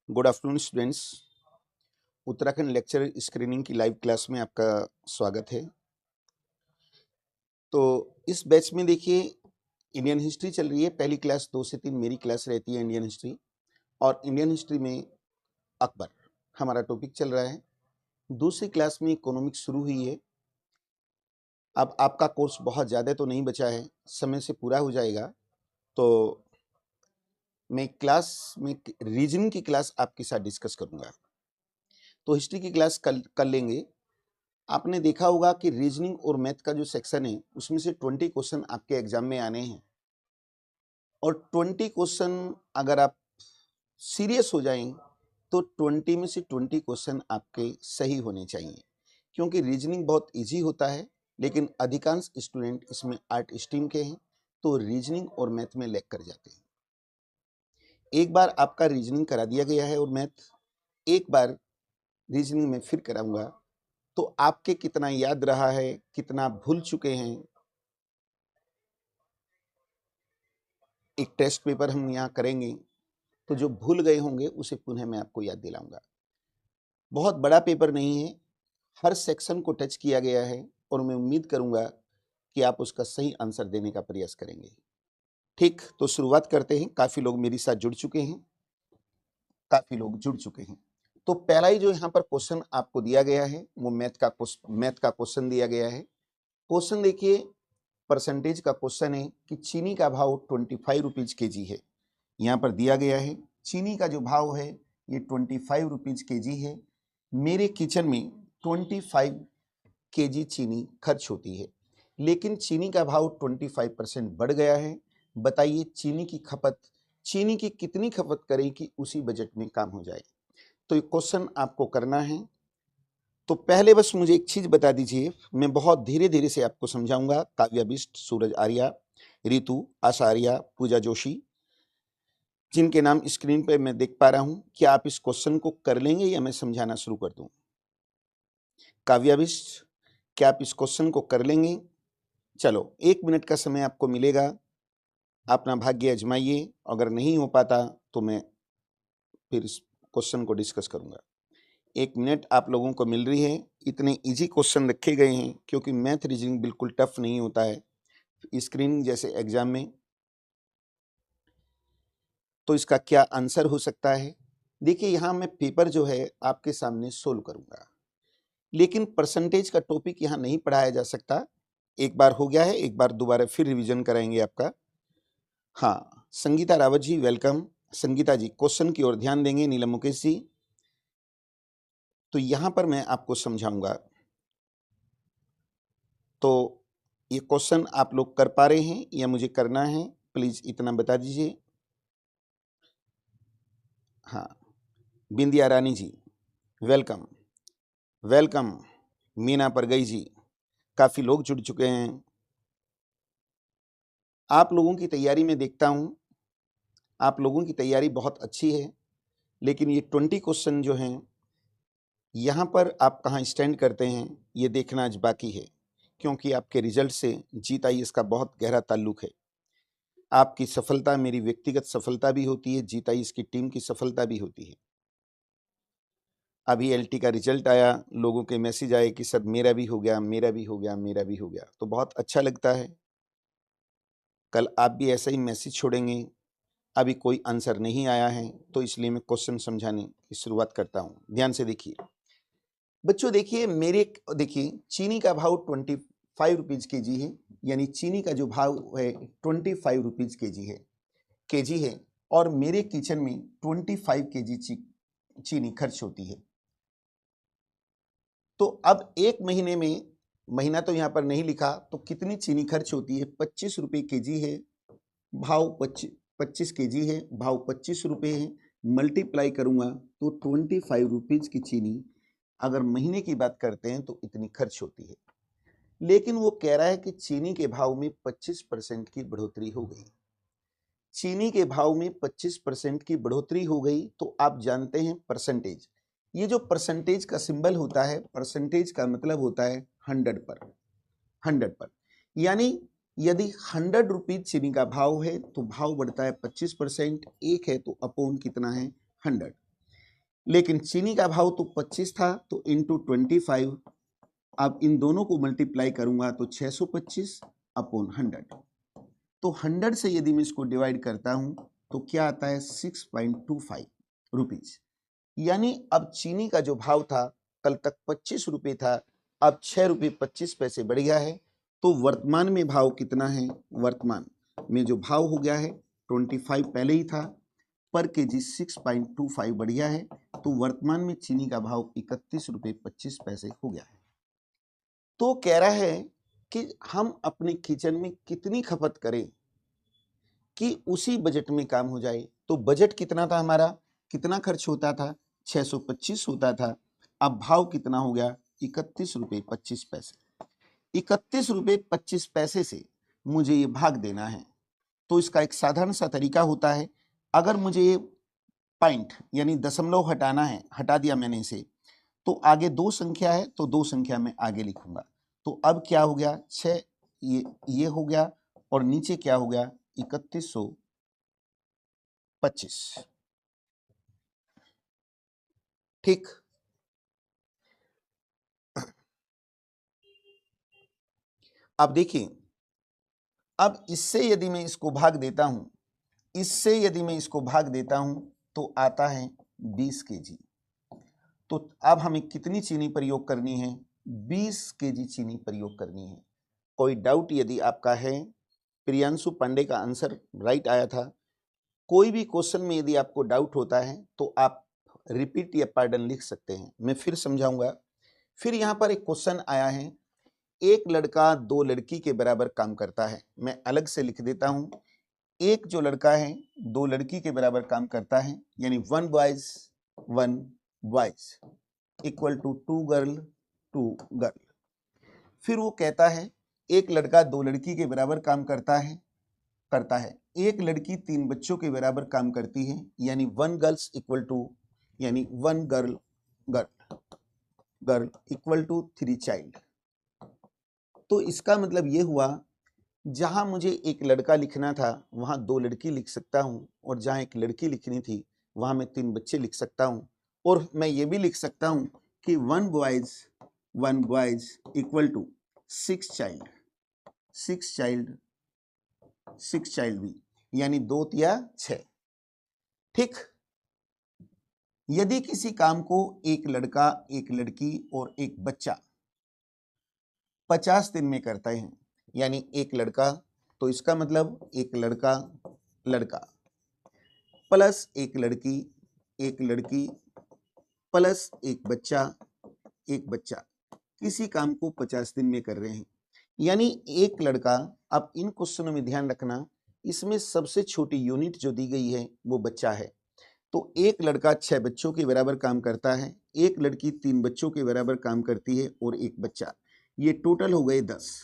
Good afternoon students. Uttarakhand lecture screening की live class में आपका स्वागत है। तो इस बैच में देखिए इंडियन हिस्ट्री चल रही है। पहली क्लास 2 से 3 मेरी क्लास रहती है इंडियन हिस्ट्री, और इंडियन हिस्ट्री में अकबर हमारा टॉपिक चल रहा है। दूसरी क्लास में इकोनॉमिक्स शुरू हुई है। अब आपका कोर्स बहुत ज़्यादा तो नहीं बचा है, समय से पूरा हो जाएगा। तो मैं क्लास में रीजनिंग की क्लास आपके साथ डिस्कस करूँगा। तो हिस्ट्री की क्लास कल कर लेंगे। आपने देखा होगा कि रीजनिंग और मैथ का जो सेक्शन है उसमें से 20 क्वेश्चन आपके एग्जाम में आने हैं, और 20 क्वेश्चन अगर आप सीरियस हो जाएं तो 20 में से 20 क्वेश्चन आपके सही होने चाहिए, क्योंकि रीजनिंग बहुत इजी होता है। लेकिन अधिकांश स्टूडेंट इसमें आर्ट स्ट्रीम के हैं, तो रीजनिंग और मैथ में लैग कर जाते हैं। एक बार आपका रीजनिंग करा दिया गया है और मैथ एक बार रीजनिंग में फिर कराऊंगा, तो आपके कितना याद रहा है, कितना भूल चुके हैं, एक टेस्ट पेपर हम यहाँ करेंगे। तो जो भूल गए होंगे उसे पुनः मैं आपको याद दिलाऊंगा। बहुत बड़ा पेपर नहीं है, हर सेक्शन को टच किया गया है, और मैं उम्मीद करूंगा कि आप उसका सही आंसर देने का प्रयास करेंगे। ठीक, तो शुरुआत करते हैं। काफी लोग मेरे साथ जुड़ चुके हैं, तो पहला ही जो यहाँ पर क्वेश्चन आपको दिया गया है वो मैथ का क्वेश्चन दिया गया है। क्वेश्चन देखिए, परसेंटेज का क्वेश्चन है कि चीनी का भाव 25 रुपीज केजी है। यहाँ पर दिया गया है चीनी का जो भाव है ये 25 रुपीज केजी है। मेरे किचन में 25 केजी चीनी खर्च होती है, लेकिन चीनी का भाव 25% बढ़ गया है। बताइए चीनी की कितनी खपत करें कि उसी बजट में काम हो जाए। तो ये क्वेश्चन आपको करना है। तो पहले बस मुझे एक चीज बता दीजिए, मैं बहुत धीरे धीरे से आपको समझाऊंगा। काव्या बिष्ट, सूरज आर्या, रितु, आशा आर्या, पूजा जोशी, जिनके नाम स्क्रीन पे मैं देख पा रहा हूं, क्या आप इस क्वेश्चन को कर लेंगे या मैं समझाना शुरू कर दूं? काव्या बिष्ट, क्या आप इस क्वेश्चन को कर लेंगे? चलो 1 मिनट का समय आपको मिलेगा, अपना भाग्य आजमाइए। अगर नहीं हो पाता तो मैं फिर इस क्वेश्चन को डिस्कस करूंगा। 1 मिनट आप लोगों को मिल रही है। इतने इजी क्वेश्चन रखे गए हैं क्योंकि मैथ रीजनिंग बिल्कुल टफ नहीं होता है स्क्रीनिंग जैसे एग्जाम में। तो इसका क्या आंसर हो सकता है? देखिए, यहाँ मैं पेपर जो है आपके सामने सोल्व करूंगा, लेकिन परसेंटेज का टॉपिक यहाँ नहीं पढ़ाया जा सकता। एक बार हो गया है, एक बार दोबारा फिर रिवीजन कराएंगे आपका। हाँ, संगीता रावत जी वेलकम। संगीता जी क्वेश्चन की ओर ध्यान देंगे। नीलम मुकेश जी, तो यहाँ पर मैं आपको समझाऊंगा। तो ये क्वेश्चन आप लोग कर पा रहे हैं या मुझे करना है, प्लीज इतना बता दीजिए। हाँ, बिंदिया रानी जी वेलकम वेलकम। मीना परगई जी, काफी लोग जुड़ चुके हैं। आप लोगों की तैयारी में देखता हूं, आप लोगों की तैयारी बहुत अच्छी है, लेकिन ये 20 क्वेश्चन जो हैं यहाँ पर आप कहाँ स्टैंड करते हैं ये देखना आज बाकी है, क्योंकि आपके रिजल्ट से जीत आई इसका बहुत गहरा ताल्लुक है। आपकी सफलता मेरी व्यक्तिगत सफलता भी होती है, जीत आई इसकी टीम की सफलता भी होती है। अभी एलटी का रिजल्ट आया, लोगों के मैसेज आए कि सर मेरा भी हो गया, मेरा भी हो गया, मेरा भी हो गया, तो बहुत अच्छा लगता है। कल आप भी ऐसा ही मैसेज छोड़ेंगे। अभी कोई आंसर नहीं आया है, तो इसलिए मैं क्वेश्चन समझाने की शुरुआत करता हूँ। ध्यान से देखिए बच्चों, देखिए चीनी का भाव 25 रुपीज केजी है, यानी चीनी का जो भाव है 25 रुपीज केजी है, और मेरे किचन में 25 केजी चीनी खर्च होती है। तो अब एक महीने में, महीना तो यहाँ पर नहीं लिखा, तो कितनी चीनी खर्च होती है? 25 रुपये केजी है, भाव 25 केजी है, भाव 25 रुपये है, मल्टीप्लाई करूंगा तो 25 रुपीज की चीनी अगर महीने की बात करते हैं तो इतनी खर्च होती है। लेकिन वो कह रहा है कि चीनी के भाव में 25% की बढ़ोतरी हो गई। चीनी के भाव में 25% की बढ़ोतरी हो गई, तो आप जानते हैं परसेंटेज, ये जो परसेंटेज का सिंबल होता है, परसेंटेज का मतलब होता है 100 पर। यानी यदि 100 रुपीज चीनी का भाव है तो भाव बढ़ता है 25%, एक है तो अपॉन कितना है 100। लेकिन चीनी का भाव तो 25 था, तो इंटू 25, अब इन दोनों को मल्टीप्लाई करूंगा तो 625 अपॉन 100। तो 100 से यदि मैं इसको डिवाइड करता हूं तो क्या आता है 6.25 रुपीज। यानी अब चीनी का जो भाव था कल तक 25 रुपये था, अब 6 रुपये 25 पैसे बढ़ गया है। तो वर्तमान में भाव कितना है, वर्तमान में जो भाव हो गया है 25 पहले ही था, पर केजी 6.25 बढ़ गया है। तो वर्तमान में चीनी का भाव 31 रुपये 25 पैसे हो गया है। तो कह रहा है कि हम अपने किचन में कितनी खपत करें कि उसी बजट में काम हो जाए। तो बजट कितना था हमारा, कितना खर्च होता था, 625 होता था। अब भाव कितना हो गया 31 रुपये 25 पैसे। 31 रुपये 25 पैसे से मुझे ये भाग देना है। तो इसका एक साधारण सा तरीका होता है, अगर मुझे पॉइंट यानी दशमलव हटाना है, हटा दिया मैंने इसे, तो आगे 2 संख्या है तो 2 संख्या में आगे लिखूंगा। तो अब क्या हो गया 6, ये हो गया, और नीचे क्या हो गया 3125। ठीक, अब देखिए, अब इससे यदि मैं इसको भाग देता हूं, इससे यदि मैं इसको भाग देता हूं तो आता है 20 केजी। तो अब हमें कितनी चीनी प्रयोग करनी है, 20 केजी चीनी प्रयोग करनी है। कोई डाउट यदि आपका है, प्रियांशु पांडे का आंसर राइट आया था। कोई भी क्वेश्चन में यदि आपको डाउट होता है तो आप रिपीट या पार्डन लिख सकते हैं, मैं फिर समझाऊंगा। फिर यहाँ पर एक क्वेश्चन आया है, एक लड़का 2 लड़की के बराबर काम करता है। मैं अलग से लिख देता हूं, एक जो लड़का है 2 लड़की के बराबर काम करता है, यानी 1 boys 1 boys equal to 2 girl 2 girl. फिर वो कहता है एक लड़का 2 लड़की के बराबर काम करता है, एक लड़की 3 बच्चों के बराबर काम करती है, यानी 1 गर्ल्स इक्वल टू, यानी 1 girl girl girl equal to 3 child. तो इसका मतलब ये हुआ, जहां मुझे एक लड़का लिखना था वहां 2 लड़की लिख सकता हूं, और जहां एक लड़की लिखनी थी वहां मैं 3 बच्चे लिख सकता हूं। और मैं ये भी लिख सकता हूं कि 1 boys equal to 6 child 6 child भी, यानी 2 या 6। ठीक, यदि किसी काम को एक लड़का, एक लड़की और एक बच्चा 50 दिन में करते हैं, यानी एक लड़का, तो इसका मतलब एक लड़का लड़का प्लस एक लड़की प्लस एक बच्चा किसी काम को 50 दिन में कर रहे हैं, यानी एक लड़का। आप इन क्वेश्चनों में ध्यान रखना, इसमें सबसे छोटी यूनिट जो दी गई है वो बच्चा है। तो एक लड़का 6 बच्चों के बराबर काम करता है, एक लड़की 3 बच्चों के बराबर काम करती है, और एक बच्चा, ये टोटल हो गए 10।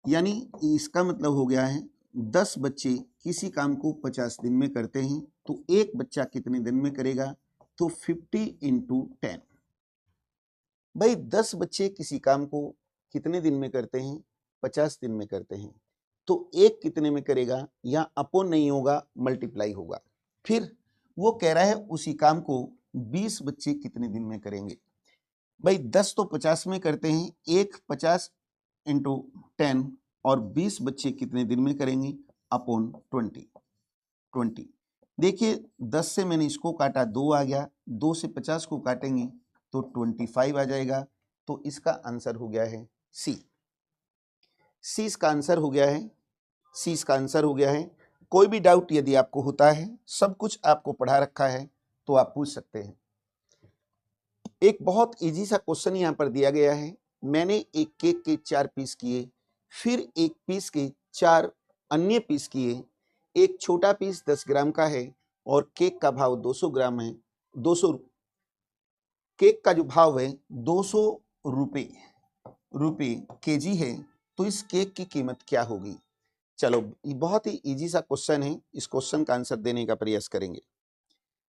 यानी इसका मतलब हो गया है 10 बच्चे किसी काम को 50 दिन में करते हैं, तो एक बच्चा कितने दिन में करेगा, तो 50 इंटू 10। भाई 10 बच्चे किसी काम को कितने दिन में करते हैं, 50 दिन में करते हैं, तो एक कितने में करेगा, यहाँ अपोन नहीं होगा, मल्टीप्लाई होगा। फिर वो कह रहा है उसी काम को 20 बच्चे कितने दिन में करेंगे। भाई 10 तो 50 में करते हैं, एक 50 इंटू 10, और 20 बच्चे कितने दिन में करेंगे, अपॉन 20। देखिए 10 से मैंने इसको काटा, 2 आ गया, 2 से 50 को काटेंगे तो 25 आ जाएगा। तो इसका आंसर हो गया है सी इसका आंसर हो गया है, सी इसका आंसर हो गया है। कोई भी डाउट यदि आपको होता है, सब कुछ आपको पढ़ा रखा है, तो आप पूछ सकते हैं। एक बहुत इजी सा क्वेश्चन यहाँ पर दिया गया है, मैंने एक केक के 4 पीस किए, फिर एक पीस के 4 अन्य पीस किए, एक छोटा पीस 10 ग्राम का है और केक का भाव 200 ग्राम है, 200 केक का जो भाव है 200 रुपये केजी है, तो इस केक की कीमत क्या होगी। चलो ये बहुत ही इजी सा क्वेश्चन है, इस क्वेश्चन का आंसर देने का प्रयास करेंगे।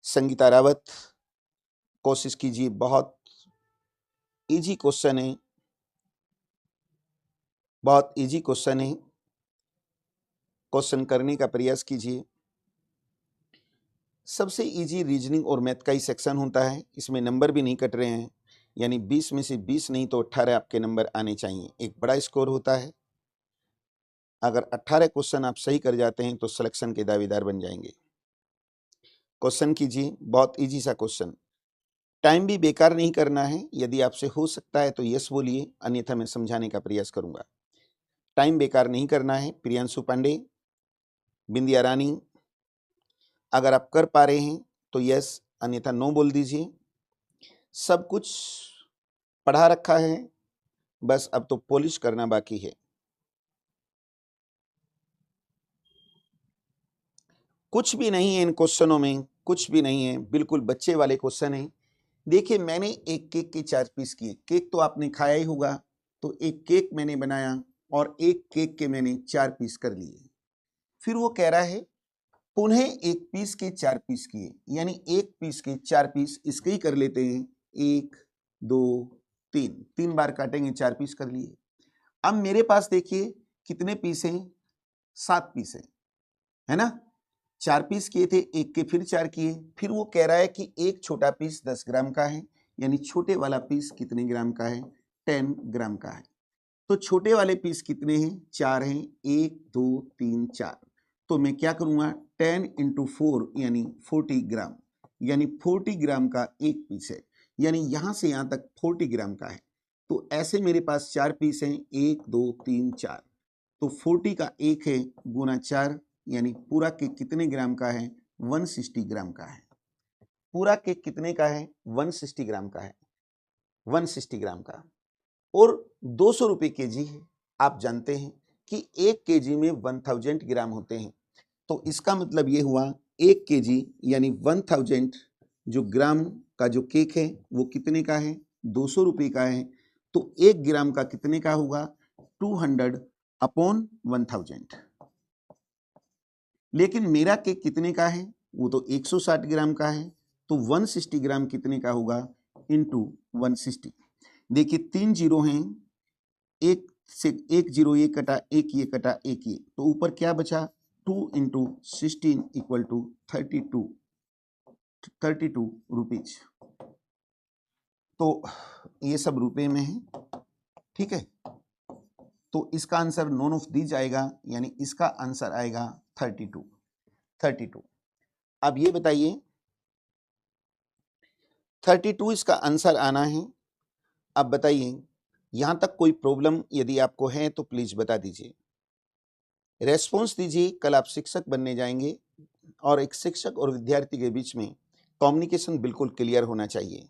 संगीता रावत कोशिश कीजिए, बहुत इजी क्वेश्चन है, बहुत इजी क्वेश्चन है, क्वेश्चन करने का प्रयास कीजिए। सबसे इजी रीजनिंग और मैथ का ही सेक्शन होता है, इसमें नंबर भी नहीं कट रहे हैं, यानी 20 में से 20 नहीं तो 18 आपके नंबर आने चाहिए। एक बड़ा स्कोर होता है। अगर 18 क्वेश्चन आप सही कर जाते हैं तो सिलेक्शन के दावेदार बन जाएंगे। क्वेश्चन कीजिए, बहुत इजी सा क्वेश्चन। टाइम भी बेकार नहीं करना है, यदि आपसे हो सकता है तो यस बोलिए, अन्यथा मैं समझाने का प्रयास करूंगा। टाइम बेकार नहीं करना है। प्रियांशु पांडे, बिंदिया रानी, अगर आप कर पा रहे हैं तो यस, अन्यथा नो बोल दीजिए। सब कुछ पढ़ा रखा है, बस अब तो पॉलिश करना बाकी है। कुछ भी नहीं है इन क्वेश्चनों में, कुछ भी नहीं है, बिल्कुल बच्चे वाले क्वेश्चन हैं। देखिए, मैंने एक केक के 4 पीस किए। केक तो आपने खाया ही होगा, तो एक केक मैंने बनाया और एक केक के मैंने 4 पीस कर लिए। फिर वो कह रहा है पुनः एक पीस के 4 पीस किए, यानी एक पीस के 4 पीस इसके ही कर लेते हैं। 1 2 3, 3 बार काटेंगे, 4 पीस कर लिए। अब मेरे पास देखिए कितने पीस हैं, 7 पीस है ना। 4 पीस किए थे, एक के फिर 4 किए। फिर वो कह रहा है कि एक छोटा पीस 10 ग्राम का है, यानी छोटे वाला पीस कितने ग्राम का है, 10 ग्राम का है। तो छोटे वाले पीस कितने हैं, 4 हैं, 1 2 3 4। तो मैं क्या करूंगा, 10 × 4 यानी 40 ग्राम, यानी 40 ग्राम का एक पीस है, यानी यहां से यहां तक 40 ग्राम का है। तो ऐसे मेरे पास 4 पीस हैं, 1 2 3 4। तो 40 का एक है गुना 4, यानी पूरा केक कितने ग्राम का है, 160 ग्राम का है। पूरा केक कितने का है, 160 ग्राम का है, 160 ग्राम का। और 200 रुपये केजी है। आप जानते हैं कि 1 केजी में 1000 ग्राम होते हैं। तो इसका मतलब ये हुआ 1 केजी यानी 1000 जो ग्राम का जो केक है वो कितने का है, 200 रुपये का है। तो 1 ग्राम का कितने का होगा, 200/1000। लेकिन मेरा केक कितने का है, वो तो 160 ग्राम का है। तो 160 ग्राम कितने का होगा, इंटू 160। देखिए 3 जीरो हैं, एक से एक जीरो ये कटा, एक ये कटा, एक ये, तो ऊपर क्या बचा, 2 × 16 = 32 रुपीज। तो ये सब रुपए में है, ठीक है। तो इसका आंसर नॉन ऑफ दी जाएगा, यानी इसका आंसर आएगा 32। अब ये बताइए, 32 इसका आंसर आना है। अब बताइए, यहां तक कोई प्रॉब्लम यदि आपको है तो प्लीज बता दीजिए, रेस्पॉन्स दीजिए। कल आप शिक्षक बनने जाएंगे और एक शिक्षक और विद्यार्थी के बीच में कम्युनिकेशन बिल्कुल क्लियर होना चाहिए।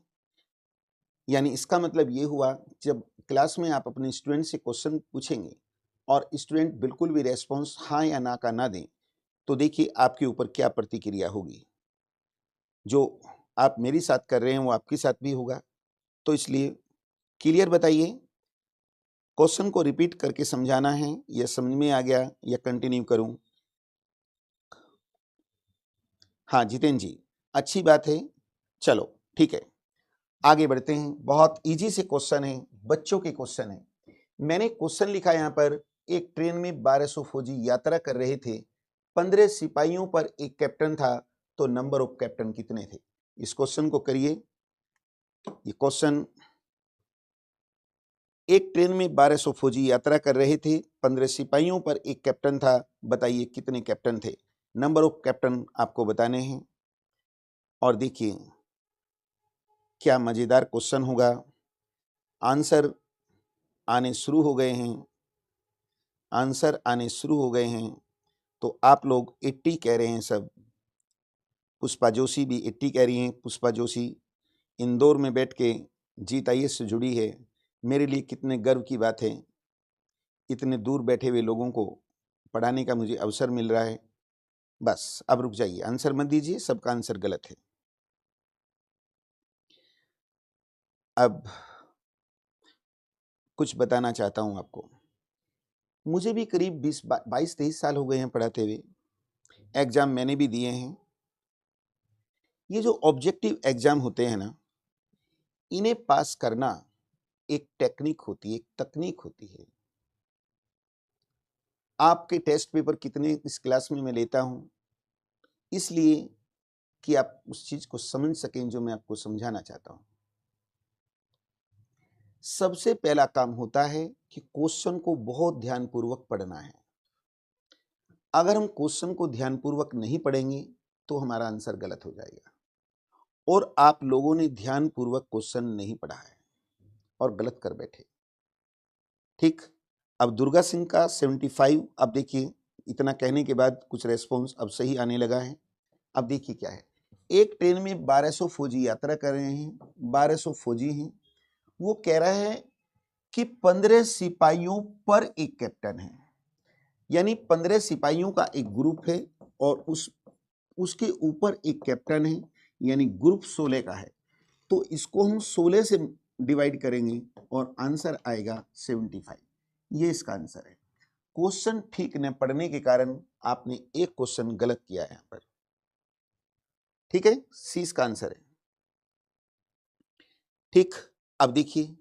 यानी इसका मतलब ये हुआ, जब क्लास में आप अपने स्टूडेंट से क्वेश्चन पूछेंगे और स्टूडेंट बिल्कुल भी रेस्पॉन्स हाँ या ना का ना दें, तो देखिए आपके ऊपर क्या प्रतिक्रिया होगी। जो आप मेरे साथ कर रहे हैं वो आपके साथ भी होगा। तो इसलिए क्लियर बताइए, क्वेश्चन को रिपीट करके समझाना है, या समझ में आ गया या कंटिन्यू करूं। हाँ जितेंद्र जी, अच्छी बात है, चलो ठीक है, आगे बढ़ते हैं। बहुत इजी से क्वेश्चन है, बच्चों के क्वेश्चन है। मैंने क्वेश्चन लिखा यहाँ पर, एक ट्रेन में 1200 फौजी यात्रा कर रहे थे, 15 सिपाहियों पर एक कैप्टन था, तो नंबर ऑफ कैप्टन कितने थे। इस क्वेश्चन को करिए। ये क्वेश्चन, एक ट्रेन में 1200 फौजी यात्रा कर रहे थे, 15 सिपाहियों पर एक कैप्टन था, बताइए कितने कैप्टन थे। नंबर ऑफ कैप्टन आपको बताने हैं। और देखिए क्या मजेदार क्वेश्चन होगा। आंसर आने शुरू हो गए हैं, आंसर आने शुरू हो गए हैं। तो आप लोग 80 कह रहे हैं सब। पुष्पा जोशी भी 80 कह रही हैं। पुष्पा जोशी इंदौर में बैठ के जीत IAS से जुड़ी है। मेरे लिए कितने गर्व की बात है, इतने दूर बैठे हुए लोगों को पढ़ाने का मुझे अवसर मिल रहा है। बस अब रुक जाइए, आंसर मत दीजिए, सबका आंसर गलत है। अब कुछ बताना चाहता हूं आपको। मुझे भी करीब 22-23 साल हो गए हैं पढ़ाते हुए। एग्जाम मैंने भी दिए हैं। ये जो ऑब्जेक्टिव एग्जाम होते हैं ना, इन्हें पास करना एक टेक्निक होती है, एक तकनीक होती है। आपके टेस्ट पेपर कितने इस क्लास में मैं लेता हूं, इसलिए कि आप उस चीज को समझ सकें जो मैं आपको समझाना चाहता हूं। सबसे पहला काम होता है कि क्वेश्चन को बहुत ध्यानपूर्वक पढ़ना है। अगर हम क्वेश्चन को ध्यानपूर्वक नहीं पढ़ेंगे तो हमारा आंसर गलत हो जाएगा। और आप लोगों ने ध्यानपूर्वक क्वेश्चन नहीं पढ़ा है और गलत कर बैठे। ठीक, अब दुर्गा सिंह का 75, अब देखिए इतना कहने के बाद कुछ रेस्पॉन्स अब सही आने लगा है। अब देखिए क्या है, एक ट्रेन में 1200 फौजी यात्रा कर रहे हैं, 1200 फौजी हैं। वो कह रहा है कि 15 सिपाहियों पर एक कैप्टन है, यानी 15 सिपाहियों का एक ग्रुप है और उसके ऊपर एक कैप्टन है, यानी ग्रुप 16 का है। तो इसको हम 16 से डिवाइड करेंगे और आंसर आएगा 75। ये इसका आंसर है। क्वेश्चन ठीक न पढ़ने के कारण आपने एक क्वेश्चन गलत किया है यहां पर। ठीक है, सी इसका आंसर है। ठीक, अब देखिए,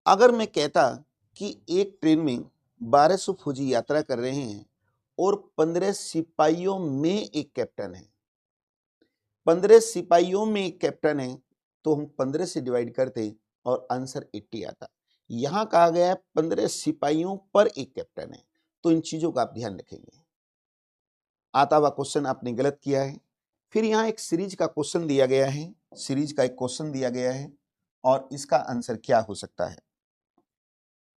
अगर मैं कहता कि एक ट्रेन में 1200 फौजी यात्रा कर रहे हैं और 15 सिपाहियों में एक कैप्टन है, 15 सिपाहियों में एक कैप्टन है, तो हम 15 से डिवाइड करते और आंसर 80 आता। यहां कहा गया है 15 सिपाहियों पर एक कैप्टन है, तो इन चीजों का आप ध्यान रखेंगे। आता हुआ क्वेश्चन आपने गलत किया है। फिर यहां एक सीरीज का क्वेश्चन दिया गया है, सीरीज का एक क्वेश्चन दिया गया है और इसका आंसर क्या हो सकता है।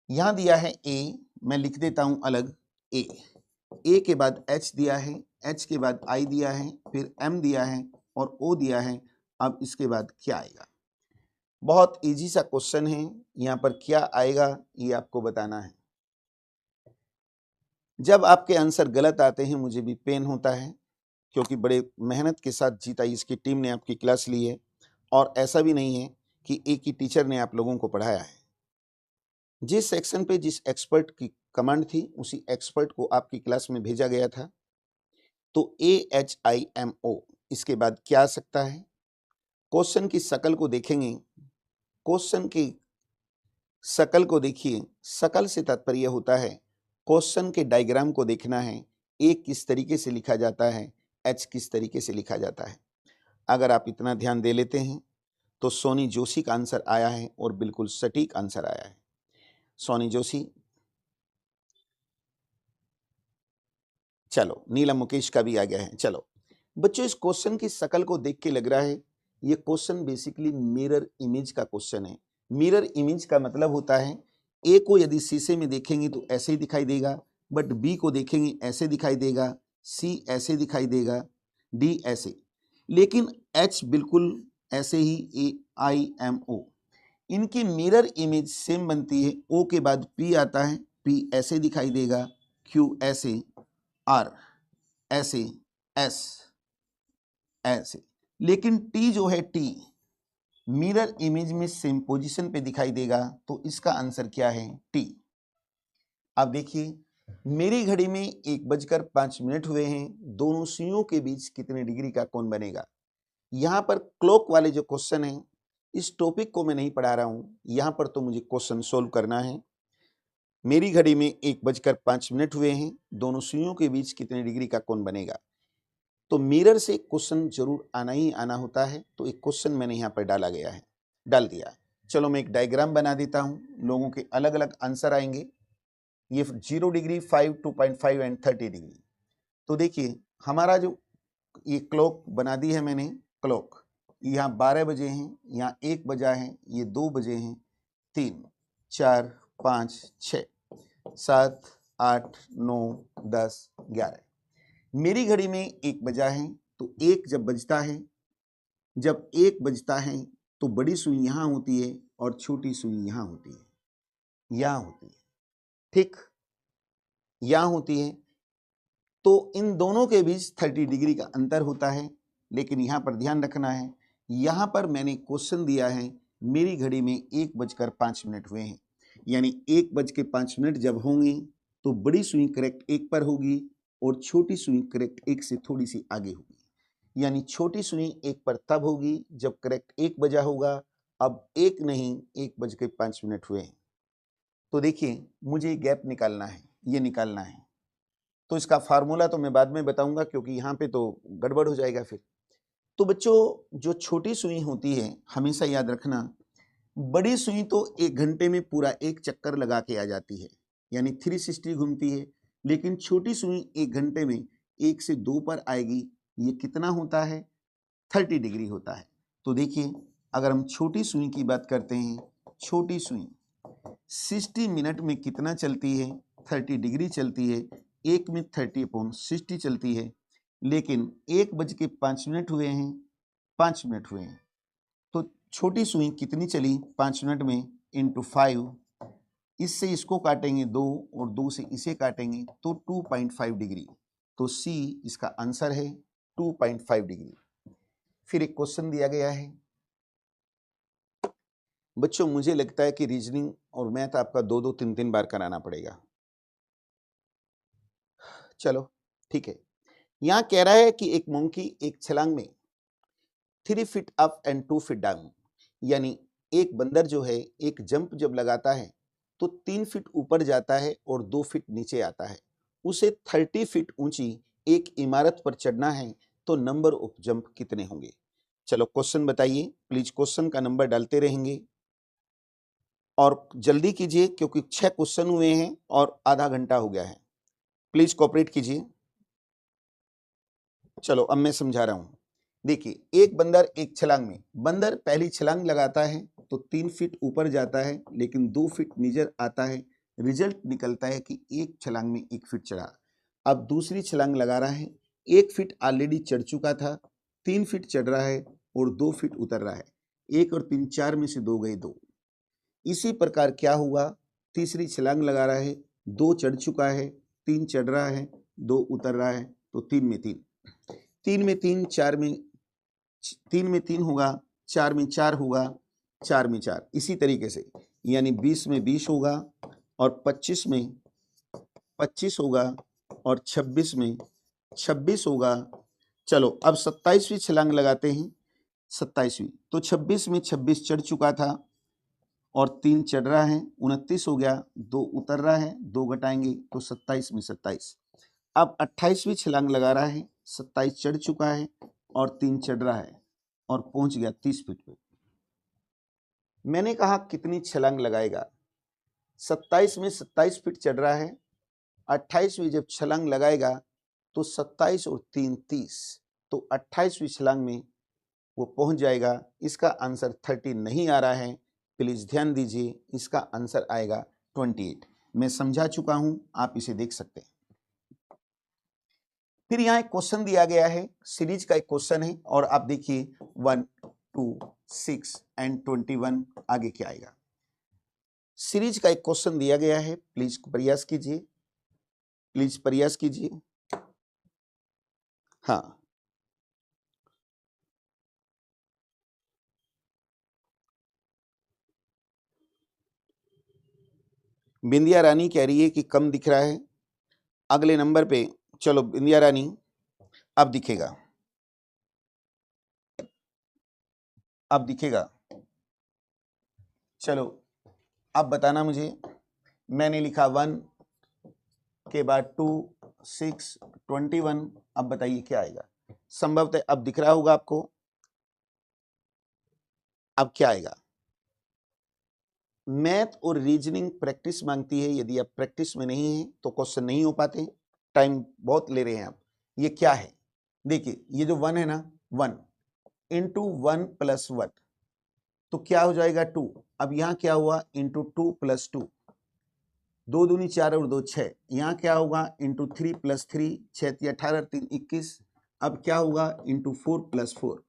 यहां दिया है ए, मैं लिख देता हूं अलग, ए के बाद एच दिया है, एच के बाद आई दिया है, फिर एम दिया है और ओ दिया है। अब इसके बाद क्या आएगा। बहुत इजी सा क्वेश्चन है, यहां पर क्या आएगा ये आपको बताना है। जब आपके आंसर गलत आते हैं मुझे भी पेन होता है, क्योंकि बड़े मेहनत के साथ जीता इसकी टीम ने आपकी क्लास ली है और ऐसा भी नहीं है कि एक ही टीचर ने आप लोगों को पढ़ाया है। जिस सेक्शन पे जिस एक्सपर्ट की कमांड थी उसी एक्सपर्ट को आपकी क्लास में भेजा गया था। तो AHIMO, इसके बाद क्या आ सकता है। क्वेश्चन की शकल को देखेंगे, क्वेश्चन की शकल को देखिए, शकल से तात्पर्य होता है क्वेश्चन के डायग्राम को देखना है, ए किस तरीके से लिखा जाता है, एच किस तरीके से लिखा जाता है। अगर आप इतना ध्यान दे लेते हैं तो सोनी जोशी का आंसर आया है और बिल्कुल सटीक आंसर आया है। सोनी जोशी, चलो नीलम मुकेश का भी आ गया है। चलो बच्चों, इस क्वेश्चन की शकल को देख के लग रहा है ये क्वेश्चन बेसिकली मिरर इमेज का क्वेश्चन है। मिरर इमेज का मतलब होता है ए को यदि शीशे में देखेंगे तो ऐसे ही दिखाई देगा, बट बी को देखेंगे ऐसे दिखाई देगा, सी ऐसे दिखाई देगा, डी ऐसे, लेकिन एच बिल्कुल ऐसे ही, AIMO। इनकी मिरर इमेज सेम बनती है। ओ के बाद पी आता है, पी ऐसे दिखाई देगा, क्यू ऐसे, आर ऐसे, एस ऐसे, लेकिन टी जो है, टी मिरर इमेज में सेम पोजीशन पे दिखाई देगा। तो इसका आंसर क्या है, टी। अब देखिए, मेरी घड़ी में 1:05 हुए हैं, दोनों सुइयों के बीच कितने डिग्री का कोण बनेगा। यहां पर क्लॉक वाले जो क्वेश्चन है, इस टॉपिक को मैं नहीं पढ़ा रहा हूं, यहां पर तो मुझे क्वेश्चन सोल्व करना है। मेरी घड़ी में 1:05 हुए हैं, दोनों सुइयों के बीच कितने डिग्री का कोण बनेगा। तो मिरर से क्वेश्चन जरूर आना ही आना होता है, तो एक क्वेश्चन मैंने यहाँ पर डाल दिया। चलो मैं एक डायग्राम बना देता हूँ, लोगों के अलग अलग आंसर आएंगे। ये 0 डिग्री, 5, 2.5 एंड 30 डिग्री। तो देखिए हमारा जो ये क्लॉक बना दी है मैंने, क्लॉक यहाँ 12 बजे हैं, यहाँ 1 बजा है, ये 2 बजे हैं, 3, 4, 5, 6, 7, 8, 9, 10, 11। मेरी घड़ी में 1 बजा है, तो 1 जब बजता है, जब 1 बजता है तो बड़ी सुई यहाँ होती है और छोटी सुई यहाँ होती है, यहाँ होती है, ठीक, यहाँ होती है। तो इन दोनों के बीच 30 डिग्री का अंतर होता है। लेकिन यहाँ पर ध्यान रखना है, यहाँ पर मैंने क्वेश्चन दिया है मेरी घड़ी में 1:05 हुए हैं, यानी 1:05 जब होंगे तो बड़ी सुई करेक्ट 1 पर होगी और छोटी सुई करेक्ट 1 से थोड़ी सी आगे होगी। यानी छोटी सुई 1 पर तब होगी जब करेक्ट 1 बजा होगा। अब 1 नहीं, 1:05 हुए हैं। तो देखिए मुझे गैप निकालना है, ये निकालना है। तो इसका फार्मूला तो मैं बाद में बताऊंगा, क्योंकि यहाँ पे तो गड़बड़ हो जाएगा फिर। तो बच्चों जो छोटी सुई होती है हमेशा याद रखना, बड़ी सुई तो 1 घंटे में पूरा एक चक्कर लगा के आ जाती है, यानी 360 घूमती है, लेकिन छोटी सुई 1 घंटे में 1 से 2 पर आएगी। ये कितना होता है? 30 डिग्री होता है। तो देखिए, अगर हम छोटी सुई की बात करते हैं, छोटी सुई 60 मिनट में कितना चलती है? 30 डिग्री चलती है। 1 में 30/60 चलती है, लेकिन 1:05 हुए हैं, 5 मिनट हुए हैं। तो छोटी सुई कितनी चली 5 मिनट में? इंटू 5, इससे इसको काटेंगे 2 और 2 से इसे काटेंगे तो 2.5 डिग्री। तो सी इसका आंसर है 2.5 डिग्री। फिर एक क्वेश्चन दिया गया है बच्चों, मुझे लगता है कि रीजनिंग और मैथ आपका 2-2, 3-3 बार कराना पड़ेगा। चलो ठीक है। यहां कह रहा है कि एक मंकी एक छलांग में 3 feet up and 2 feet down, यानी एक बंदर जो है एक जंप जब लगाता है तो 3 फीट ऊपर जाता है और 2 फीट नीचे आता है। उसे 30 फीट ऊंची एक इमारत पर चढ़ना है, तो नंबर ऑफ जंप कितने होंगे? चलो क्वेश्चन बताइए, प्लीज क्वेश्चन का नंबर डालते रहेंगे और जल्दी कीजिए क्योंकि 6 क्वेश्चन हुए हैं और आधा घंटा हो गया है। प्लीज कोऑपरेट कीजिए। चलो अब मैं समझा रहा हूं। देखिए, एक बंदर एक छलांग में, बंदर पहली छलांग लगाता है तो 3 फीट ऊपर जाता है लेकिन 2 फीट नीचे आता है। रिजल्ट निकलता है कि एक छलांग में 1 फीट चढ़ा। अब दूसरी छलांग लगा रहा है, 1 फीट ऑलरेडी चढ़ चुका था, 3 फीट चढ़ रहा है और 2 फीट उतर रहा है। 1 और 3 4 में से 2 गए 2। इसी प्रकार क्या हुआ, तीसरी छलांग लगा रहा है, 2 चढ़ चुका है, 3 चढ़ रहा है, 2 उतर रहा है, तो 3 में 3, 3 में 3, 4 में 3 में 3 होगा, 4 में 4 होगा, 4 में 4, इसी तरीके से यानी 20 में 20 होगा और 25 में 25 होगा और 26 में 26 होगा। चलो अब 27वीं छलांग लगाते हैं, 27वीं, तो 26 में 26 चढ़ चुका था और 3 चढ़ रहा है, 29 हो गया, 2 उतर रहा है, 2 घटाएंगे तो 27 में 27। अब 28वीं छलांग लगा रहा है, 27 चढ़ चुका है और 3 चढ़ रहा है और पहुंच गया 30 फीट पे। मैंने कहा कितनी छलांग लगाएगा? 27 में 27 फीट चढ़ रहा है, 28वीं जब छलांग लगाएगा तो 27 और 3 30, तो 28वीं छलांग में वो पहुंच जाएगा। इसका आंसर 30 नहीं आ रहा है, प्लीज ध्यान दीजिए, इसका आंसर आएगा 28। मैं समझा चुका हूं, आप इसे देख सकते हैं। फिर यहाँ एक क्वेश्चन दिया गया है, सीरीज का एक क्वेश्चन है और आप देखिए 1, 2, 6 एंड 21 आगे क्या आएगा। सीरीज का एक क्वेश्चन दिया गया है, प्लीज प्रयास कीजिए, प्लीज प्रयास कीजिए। हाँ, बिंदिया रानी कह रही है कि कम दिख रहा है। अगले नंबर पे चलो बिंदिया रानी, अब दिखेगा, अब दिखेगा। चलो अब बताना मुझे, मैंने लिखा 1 के बाद 2, 6, 21, अब बताइए क्या आएगा। संभवतः अब दिख रहा होगा आपको, अब क्या आएगा। मैथ और रीजनिंग प्रैक्टिस मांगती है, यदि आप प्रैक्टिस में नहीं है तो क्वेश्चन नहीं हो पाते, टाइम बहुत ले रहे हैं आप। ये क्या है, देखिए ये जो 1 है ना, 1 इंटू 1 प्लस 1, तो क्या हो जाएगा 2। अब यहाँ क्या हुआ, इंटू 2 प्लस 2, 2 दूनी 4 और 2 6। यहाँ क्या होगा, इंटू 3 प्लस 3, 6 18, 3 21। अब क्या होगा, इंटू 4 प्लस 4,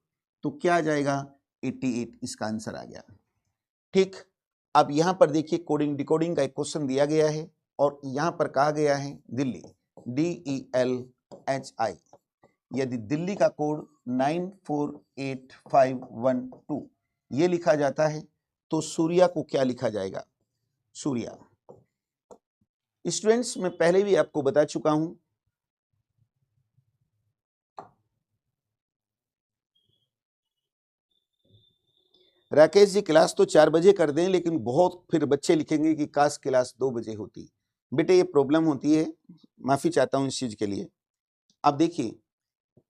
तो क्या आ जाएगा 88, इसका आंसर आ गया। ठीक, अब यहां पर देखिए कोडिंग डिकोडिंग का एक क्वेश्चन दिया गया है और यहां पर कहा गया है दिल्ली, DELHI, यदि दिल्ली का कोड 948512 ये लिखा जाता है तो सूर्या को क्या लिखा जाएगा, सूर्या। स्टूडेंट्स मैं पहले भी आपको बता चुका हूं, राकेश जी क्लास तो 4 बजे कर दें, लेकिन बहुत फिर बच्चे लिखेंगे कि काश क्लास 2 बजे होती। बेटे ये प्रॉब्लम होती है, माफी चाहता हूं इस चीज के लिए। अब देखिए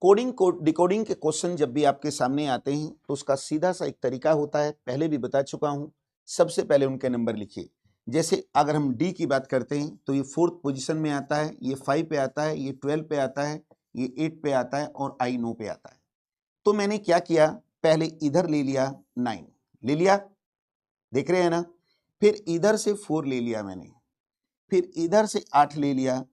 कोडिंग डिकोडिंग के क्वेश्चन जब भी आपके सामने आते हैं तो उसका सीधा सा एक तरीका होता है, पहले भी बता चुका हूं। सबसे पहले उनके नंबर लिखिए। जैसे अगर हम डी की बात करते हैं तो ये 4th पोजीशन में आता है, ये 5 पे आता है, ये 12 पे आता है, ये 8 पे आता है और आई 9 पे आता है। तो मैंने क्या किया, पहले इधर ले लिया 9 ले लिया, देख रहे हैं ना। फिर इधर से 4 ले लिया मैंने, फिर इधर से 8 ले लिया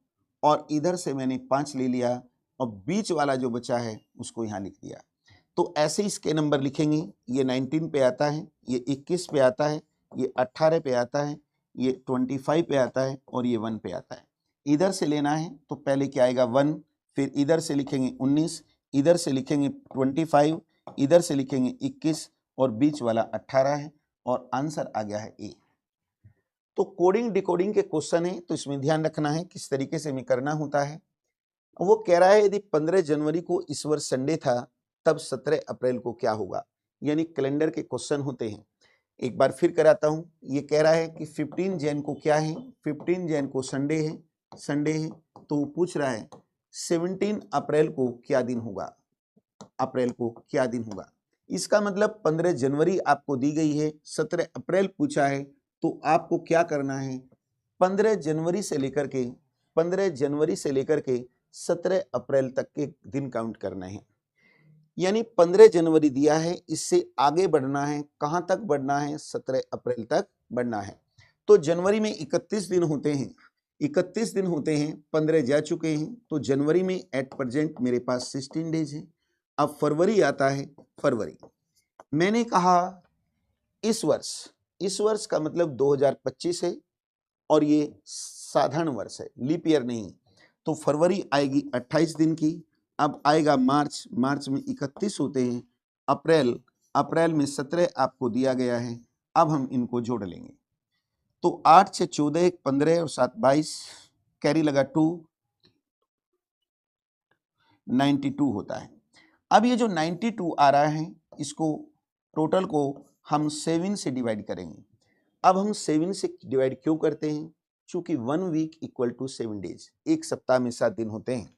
और इधर से मैंने 5 ले लिया और बीच वाला जो बचा है उसको यहाँ लिख दिया। तो ऐसे इसके नंबर लिखेंगे। ये 19 पे आता है, ये 21 पे आता है, ये 18 पे आता है, ये 25 पे आता है और ये 1 पे आता है। इधर से लेना है तो पहले क्या आएगा 1, फिर इधर से लिखेंगे 19, इधर से लिखेंगे 25, इधर से लिखेंगे 21 और बीच वाला 18 है और आंसर आ गया है ए। तो कोडिंग डिकोडिंग के क्वेश्चन है तो इसमें ध्यान रखना है किस तरीके से हमें करना होता है। वो कह रहा है यदि 15 जनवरी को इस वर्ष संडे था तब 17 अप्रैल को क्या होगा, यानी कैलेंडर के क्वेश्चन होते हैं। एक बार फिर कराता हूं। ये कह रहा है कि 15 जैन को क्या है, 15 जैन को संडे है, तो वो पूछ रहा है 17 अप्रैल को क्या दिन होगा, अप्रैल को क्या दिन होगा। इसका मतलब 15 जनवरी आपको दी गई है, 17 अप्रैल पूछा है, तो आपको क्या करना है, 15 जनवरी से लेकर के 17 अप्रैल तक के दिन काउंट करना है। यानी 15 जनवरी दिया है, इससे आगे बढ़ना है, कहां तक बढ़ना है, 17 अप्रैल तक बढ़ना है। तो जनवरी में 31 दिन होते हैं, 31 दिन होते हैं, 15 जा चुके हैं, तो जनवरी में एट प्रेजेंट मेरे पास 16 डेज है। अब फरवरी आता है, फरवरी मैंने कहा इस वर्ष का मतलब 2025 है और ये साधारण वर्ष है, लीप ईयर नहीं। तो फरवरी आएगी 28 दिन की। अब आएगा मार्च में 31 होते हैं, अप्रैल में 17 आपको दिया गया है। अब हम इनको जोड़ लेंगे तो 8 से 14 15 और 7 22, कैरी लगा 2, 92 होता है। अब ये जो 92 आ रहा है इसको टोटल को हम 7 से डिवाइड करेंगे। अब हम 7 से डिवाइड क्यों करते हैं, चूंकि 1 वीक इक्वल टू 7 डेज, एक सप्ताह में 7 दिन होते हैं।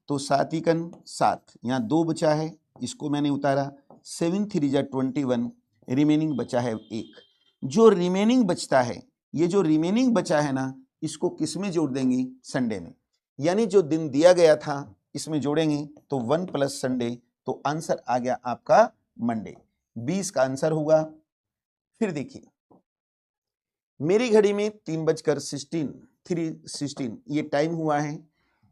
तो 7 इकन 7, यहाँ 2 बचा है, इसको मैंने उतारा, 7 3 जा 21, रिमेनिंग बचा है 1। जो रिमेनिंग बचता है, ये जो रिमेनिंग बचा है ना, इसको किस में जोड़ देंगे, संडे में। यानी जो दिन दिया गया था इसमें जोड़ेंगे तो 1 प्लस संडे, तो आंसर आ गया आपका मंडे, 20 का आंसर होगा। फिर देखिए मेरी घड़ी में 3:16 ये टाइम हुआ है,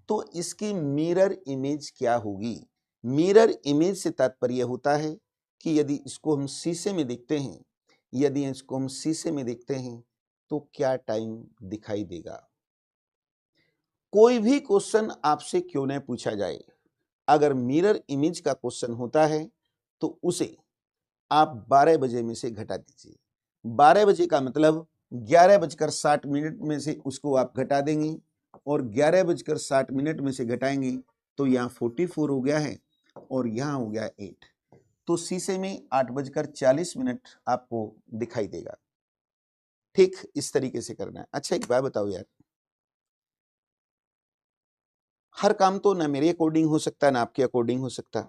तो इसकी मिरर इमेज क्या होगी। मिरर इमेज से तात्पर्य होता है कि यदि इसको हम शीशे में देखते हैं, तो क्या टाइम दिखाई देगा। कोई भी क्वेश्चन आपसे क्यों न पूछा जाए, अगर मिरर इमेज का क्वेश्चन होता है तो उसे आप 12 बजे में से घटा दीजिए। 12 बजे का मतलब 11:60 में से उसको आप घटा देंगे और 11:60 में से घटाएंगे तो यहाँ 44 हो गया है और यहाँ हो गया 8। तो शीशे में 8:40 आपको दिखाई देगा। ठीक इस तरीके से करना है। अच्छा एक बात बताओ यार, हर काम तो ना मेरे अकॉर्डिंग हो सकता ना आपके अकॉर्डिंग हो सकता।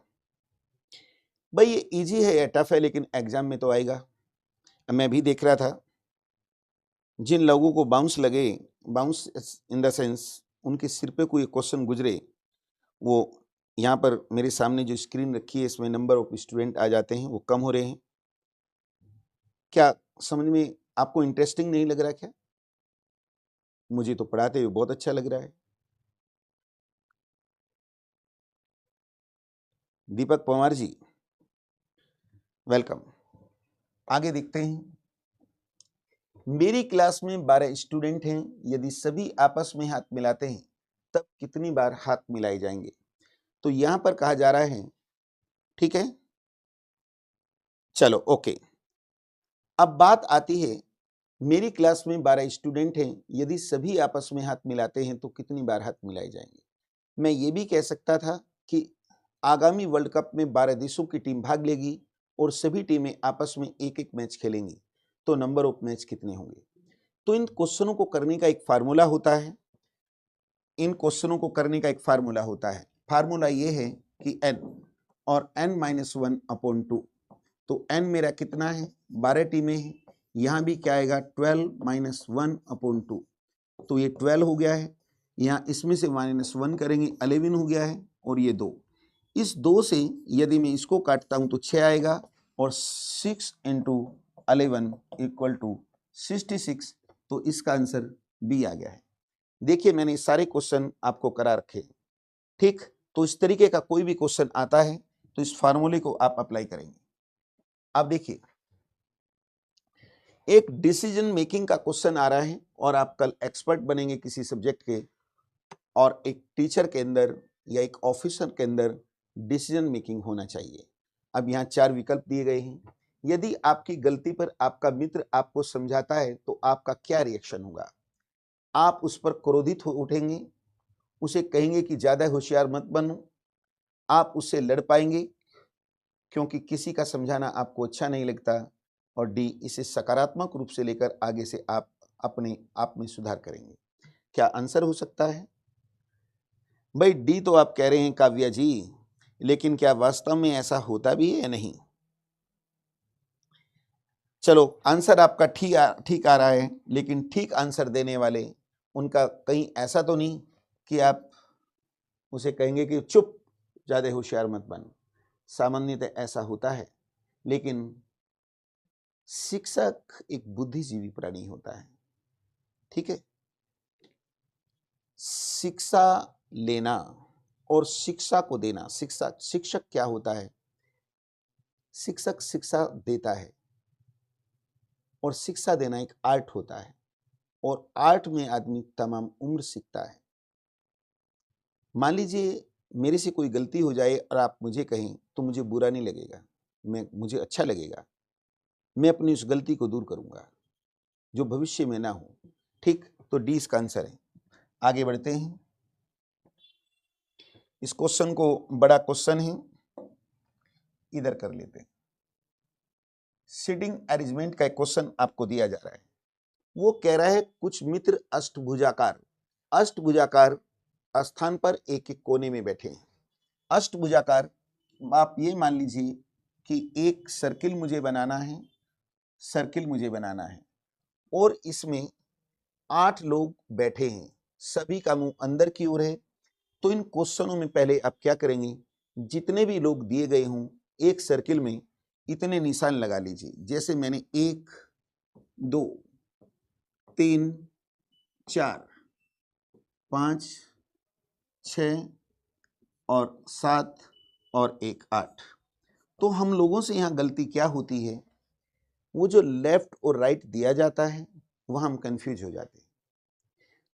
भाई ये इजी है या टफ है, लेकिन एग्जाम में तो आएगा। मैं भी देख रहा था जिन लोगों को बाउंस लगे, बाउंस इन द सेंस उनके सिर पे कोई क्वेश्चन गुजरे, वो यहाँ पर मेरे सामने जो स्क्रीन रखी है इसमें नंबर ऑफ स्टूडेंट आ जाते हैं, वो कम हो रहे हैं। क्या समझ में आपको इंटरेस्टिंग नहीं लग रहा क्या? मुझे तो पढ़ाते हुए बहुत अच्छा लग रहा है। दीपक पवार जी वेलकम। आगे देखते हैं। मेरी क्लास में 12 स्टूडेंट हैं, यदि सभी आपस में हाथ मिलाते हैं तब कितनी बार हाथ मिलाए जाएंगे। तो यहां पर कहा जा रहा है, ठीक है, चलो ओके। अब बात आती है मेरी क्लास में 12 स्टूडेंट हैं, यदि सभी आपस में हाथ मिलाते हैं तो कितनी बार हाथ मिलाए जाएंगे। मैं ये भी कह सकता था कि आगामी वर्ल्ड कप में 12 देशों की टीम भाग लेगी और सभी टीमें आपस में एक एक मैच खेलेंगी, तो नंबर ऑफ मैच कितने होंगे। तो इन क्वेश्चनों को करने का एक फार्मूला होता है, फार्मूला ये है कि n और n माइनस 1/2, तो n मेरा कितना है 12t में है, यहाँ भी क्या आएगा 12 माइनस 1/2, तो ये 12 हो गया है, यहाँ इसमें से -1 करेंगे 11 हो गया है, और ये 2, इस 2 से यदि मैं इसको काटता हूँ तो 6 आएगा, और 6 × 11 = 66, तो इसका आंसर बी आ गया है। देखिए मैंने सारे क्वेश्चन आपको करा रखे, ठीक, तो इस तरीके का कोई भी क्वेश्चन आता है तो इस फार्मूले को आप अप्लाई करेंगे। अब देखिए एक डिसीजन मेकिंग का क्वेश्चन आ रहा है और आप कल एक्सपर्ट बनेंगे किसी सब्जेक्ट के, और एक टीचर के अंदर या एक ऑफिसर के अंदर डिसीजन मेकिंग होना चाहिए। अब यहाँ 4 विकल्प दिए गए हैं, यदि आपकी गलती पर आपका मित्र आपको समझाता है तो आपका क्या रिएक्शन होगा? आप उस पर क्रोधित हो उठेंगे, उसे कहेंगे कि ज्यादा होशियार मत बनो, आप उससे लड़ पाएंगे क्योंकि किसी का समझाना आपको अच्छा नहीं लगता, और डी, इसे सकारात्मक रूप से लेकर आगे से आप अपने आप में सुधार करेंगे। क्या आंसर हो सकता है? भाई डी तो आप कह रहे हैं काव्या जी, लेकिन क्या वास्तव में ऐसा होता भी है या नहीं? चलो आंसर आपका ठीक आ रहा है, लेकिन ठीक आंसर देने वाले उनका कहीं ऐसा तो नहीं कि आप उसे कहेंगे कि चुप, ज्यादा होशियार मत बन। सामान्यतः ऐसा होता है, लेकिन शिक्षक एक बुद्धिजीवी प्राणी होता है, ठीक है। शिक्षा लेना और शिक्षा को देना, शिक्षक क्या होता है? शिक्षक शिक्षा देता है, और शिक्षा देना एक आर्ट होता है, और आर्ट में आदमी तमाम उम्र सीखता है। मान लीजिए मेरे से कोई गलती हो जाए और आप मुझे कहें तो मुझे बुरा नहीं लगेगा, मुझे अच्छा लगेगा, मैं अपनी उस गलती को दूर करूंगा जो भविष्य में ना हो, ठीक। तो डी इसका आंसर है। आगे बढ़ते हैं, इस क्वेश्चन को बड़ा क्वेश्चन है, इधर कर लेते हैं। सीटिंग अरेंजमेंट का एक क्वेश्चन आपको दिया जा रहा है, वो कह रहा है कुछ मित्र अष्टभुजाकार स्थान पर एक एक कोने में बैठे हैं। अष्टभुजाकार, आप ये मान लीजिए कि एक सर्किल मुझे बनाना है, और इसमें 8 लोग बैठे हैं, सभी का मुंह अंदर की ओर है। तो इन क्वेश्चनों में पहले आप क्या करेंगे, जितने भी लोग दिए गए हों एक सर्किल में इतने निशान लगा लीजिए। जैसे मैंने 1 2 3 4 5 6 और 7 और 1 8। तो हम लोगों से यहाँ गलती क्या होती है, वो जो लेफ्ट और राइट दिया जाता है वह हम कंफ्यूज हो जाते हैं।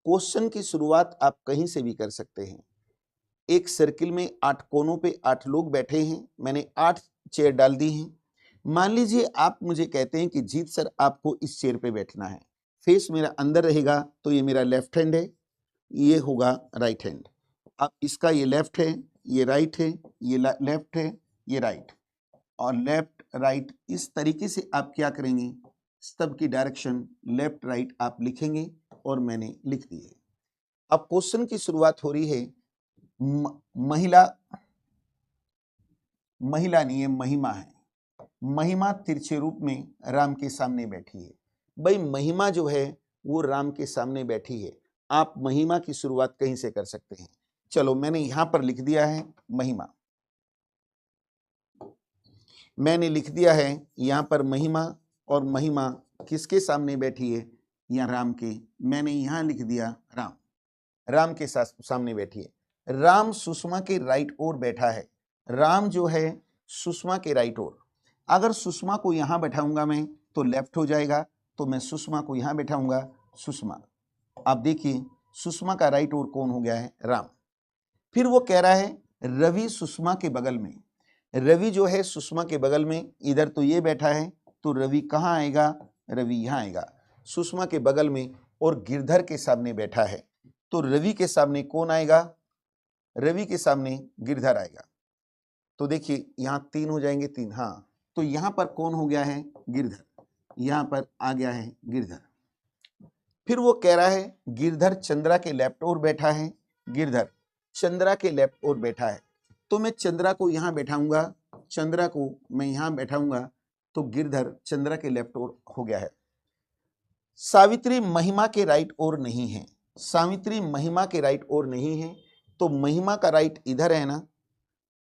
क्वेश्चन की शुरुआत आप कहीं से भी कर सकते हैं। एक सर्किल में 8 कोनों पे 8 लोग बैठे हैं, मैंने 8 चेयर डाल दी हैं। मान लीजिए आप मुझे कहते हैं कि जीत सर आपको इस चेयर पे बैठना है, फेस मेरा अंदर रहेगा, तो ये मेरा लेफ्ट हैंड है, ये होगा राइट हैंड। अब इसका ये लेफ्ट है, ये राइट है, ये लेफ्ट है, ये राइट, और लेफ्ट राइट, इस तरीके से आप क्या करेंगे, सब की डायरेक्शन लेफ्ट राइट आप लिखेंगे, और मैंने लिख दिए। अब क्वेश्चन की शुरुआत हो रही है, महिला नहीं है, महिमा है। महिमा तिरछे रूप में राम के सामने बैठी है। भाई महिमा जो है वो राम के सामने बैठी है, आप महिमा की शुरुआत कहीं से कर सकते हैं। चलो मैंने यहां पर लिख दिया है महिमा, मैंने लिख दिया है यहां पर महिमा, और महिमा किसके सामने बैठी है, या राम के। मैंने यहां लिख दिया राम के सामने बैठी है। राम सुषमा के राइट ओर बैठा है, राम जो है सुषमा के राइट ओर। अगर सुषमा को यहां बैठाऊंगा मैं तो लेफ्ट हो जाएगा, तो मैं सुषमा को यहां बैठाऊंगा, सुषमा। आप देखिए सुषमा का राइट ओर कौन हो गया है, राम। फिर वो कह रहा है रवि सुषमा के बगल में, रवि जो है सुषमा के बगल में, इधर तो ये बैठा है, तो रवि कहाँ आएगा, रवि यहाँ आएगा सुषमा के बगल में, और गिरधर के सामने बैठा है, तो रवि के सामने कौन आएगा, रवि के सामने गिरधर आएगा। तो देखिए यहाँ 3 हो जाएंगे, 3, हाँ, तो यहाँ पर कौन हो गया है, गिरधर, यहाँ पर आ गया है गिरधर। फिर वो कह रहा है गिरधर चंद्रा के लेफ्ट ओर बैठा है, गिरधर चंद्रा के लेफ्ट ओर बैठा है, तो मैं चंद्रा को यहाँ बैठाऊंगा, चंद्रा को मैं यहाँ बैठाऊंगा, तो गिरधर चंद्रा के लेफ्ट ओर हो गया है। सावित्री महिमा के राइट ओर नहीं है, सावित्री महिमा के राइट ओर नहीं है, तो महिमा का राइट इधर है ना,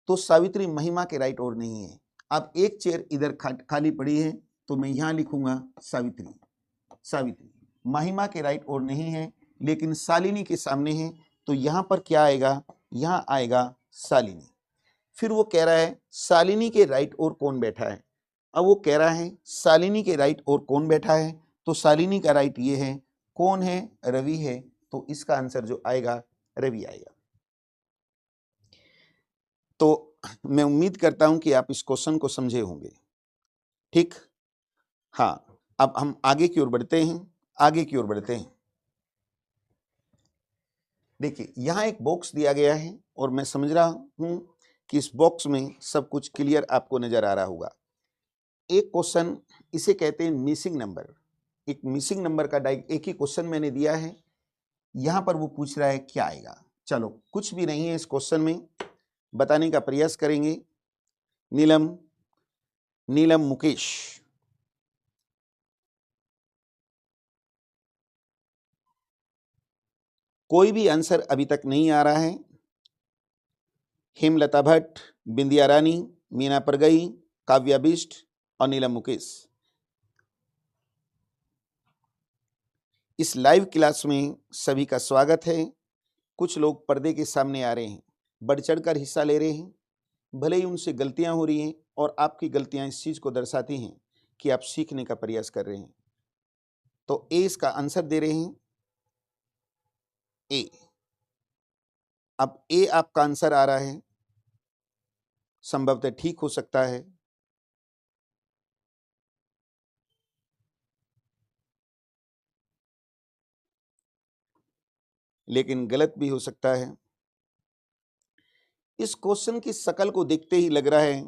तो सावित्री महिमा के राइट ओर नहीं है। अब एक चेयर इधर खाली पड़ी है, तो मैं यहां लिखूंगा सावित्री। सावित्री महिमा के राइट ओर नहीं है, लेकिन शालिनी के सामने है, तो यहां पर क्या आएगा, यहां आएगा शालिनी। फिर वो कह रहा है शालिनी के राइट ओर कौन बैठा है। अब वो कह रहा है शालिनी के राइट ओर कौन बैठा है, तो शालिनी का राइट ये है, कौन है, रवि है, तो इसका आंसर जो आएगा रवि आएगा। तो मैं उम्मीद करता हूं कि आप इस क्वेश्चन को समझे होंगे। ठीक, हाँ, अब हम आगे की ओर बढ़ते हैं, आगे की ओर बढ़ते हैं। देखिए यहां एक बॉक्स दिया गया है और मैं समझ रहा हूं कि इस बॉक्स में सब कुछ क्लियर आपको नजर आ रहा होगा। एक क्वेश्चन, इसे कहते हैं मिसिंग नंबर। एक मिसिंग नंबर का एक ही क्वेश्चन मैंने दिया है, यहां पर वो पूछ रहा है क्या आएगा। चलो कुछ भी नहीं है इस क्वेश्चन में, बताने का प्रयास करेंगे। नीलम, नीलम मुकेश, कोई भी आंसर अभी तक नहीं आ रहा है। हेमलता भट्ट, बिंदिया रानी, मीना परगई, काव्या बिष्ट और नीलम मुकेश। इस लाइव क्लास में सभी का स्वागत है। कुछ लोग पर्दे के सामने आ रहे हैं, बढ़ चढ़कर हिस्सा ले रहे हैं, भले ही उनसे गलतियां हो रही हैं और आपकी गलतियां इस चीज को दर्शाती हैं कि आप सीखने का प्रयास कर रहे हैं। तो ए इसका आंसर दे रहे हैं, ए। अब ए आपका आंसर आ रहा है, संभवतः ठीक हो सकता है, लेकिन गलत भी हो सकता है। इस क्वेश्चन की शकल को देखते ही लग रहा है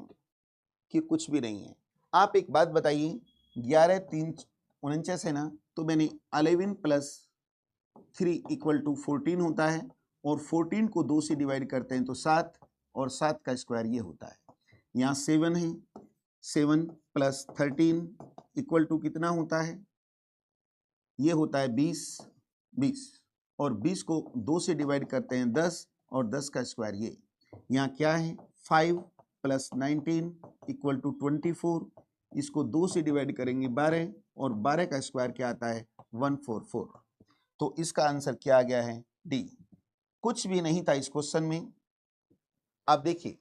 कि कुछ भी नहीं है। आप एक बात बताइए, 11 3 49 है ना, तो मैंने 11 प्लस 3 इक्वल टू 14 होता है, और 14 को 2 से डिवाइड करते हैं तो 7, और 7 का स्क्वायर ये होता है। यहाँ 7 है, 7 प्लस 13 इक्वल टू कितना होता है, ये होता है 20, 20, और 20 को 2 से डिवाइड करते हैं 10, और 10 का स्क्वायर ये। यहाँ क्या है, 5 प्लस 19 इक्वल टू 24, इसको 2 से डिवाइड करेंगे 12, और 12 का स्क्वायर क्या आता है, 144। तो इसका आंसर क्या आ गया है, डी। कुछ भी नहीं था इस क्वेश्चन में। आप देखिए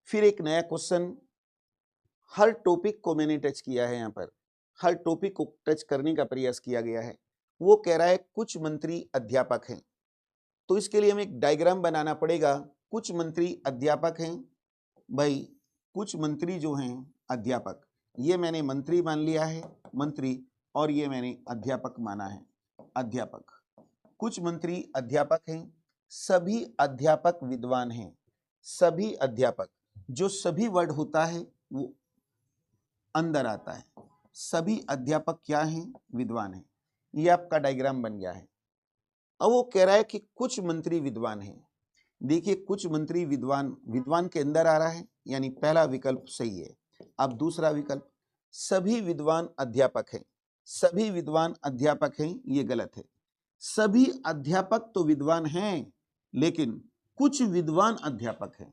फिर एक नया क्वेश्चन, हर टॉपिक को मैंने टच किया है, यहाँ पर हर टॉपिक को टच करने का प्रयास किया गया है। वो कह रहा है कुछ मंत्री अध्यापक हैं, तो इसके लिए हमें एक डायग्राम बनाना पड़ेगा। कुछ मंत्री अध्यापक हैं, भाई कुछ मंत्री जो हैं अध्यापक, ये मैंने मंत्री मान लिया है, मंत्री, और ये मैंने अध्यापक माना है, अध्यापक। कुछ मंत्री अध्यापक हैं, सभी अध्यापक विद्वान हैं, सभी अध्यापक, जो सभी वर्ड होता है वो अंदर आता है। सभी अध्यापक क्या हैं, विद्वान हैं। ये आपका डायग्राम बन गया है। अब वो कह रहा है कि कुछ मंत्री विद्वान हैं। देखिए कुछ मंत्री विद्वान, विद्वान के अंदर आ रहा है, यानी पहला विकल्प सही है। अब दूसरा विकल्प, सभी विद्वान अध्यापक हैं, सभी विद्वान अध्यापक हैं, ये गलत है। सभी अध्यापक तो विद्वान हैं, लेकिन कुछ विद्वान अध्यापक हैं।